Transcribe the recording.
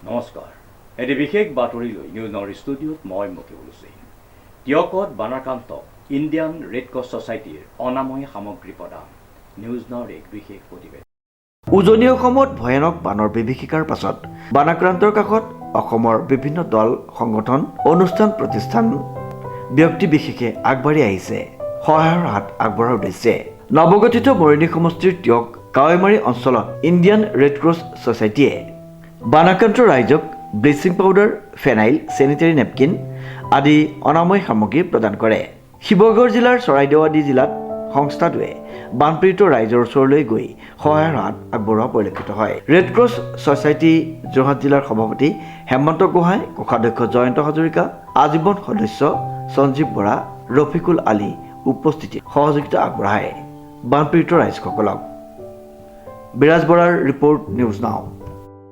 নমস্কাৰ এটি বিশেষ বাতৰি লৈ নিউজ নাওৰ ষ্টুডিঅ'ত মই মকিবুল হুছেইন টিয়কত বানাক্ৰান্তক ইণ্ডিয়ান ৰেড ক্ৰছ ছ'চাইটিৰ অনাময় সামগ্ৰী প্ৰদান নিউজ নাওৰ এক বিশেষ প্ৰতিবেদন উজনি অসমত ভয়ানক বানৰ বিভীষিকাৰ পাছত বানাক্ৰান্তৰ কাষত অসমৰ বিভিন্ন দল সংগঠন অনুষ্ঠান প্ৰতিষ্ঠান ব্যক্তি বিশেষে আগবাঢ়ি আহিছে সহায়ৰ হাত আগবঢ়াৰ উদ্দেশ্যে নৱগঠিত মৰিনী সমষ্টিৰ টিয়ক কাৱৈমাৰী অঞ্চলত ইণ্ডিয়ান ৰেড ক্ৰছ ছ'চাইটিয়ে বানাক্ৰান্ত ৰাইজক bleaching powder phenyl sanitary napkin আদি অনাময় সামগ্ৰী প্ৰদান কৰে শিৱসাগৰ জিলাৰ চৰাইদেউ আদি জিলাত সংস্থাটোৱে বানপীড়িত ৰাইজৰ ওচৰলৈ গৈ সহায়ৰ হাত আগবঢ়োৱা পৰিলক্ষিত হয় ৰেড ক্ৰছ ছ'চাইটি যোৰহাট জিলাৰ সভাপতি হেমন্ত গোহাঁই কোষাধ্যক্ষ জয়ন্ত হাজৰিকা আজীৱন সদস্য সঞ্জীৱ বৰা ৰফিকুল আলী উপস্থিতিত সহযোগিতা আগবঢ়ায় বানপীড়িত ৰাইজসকলক বিৰাজ বৰাৰ ৰিপৰ্ট নিউজ নাও।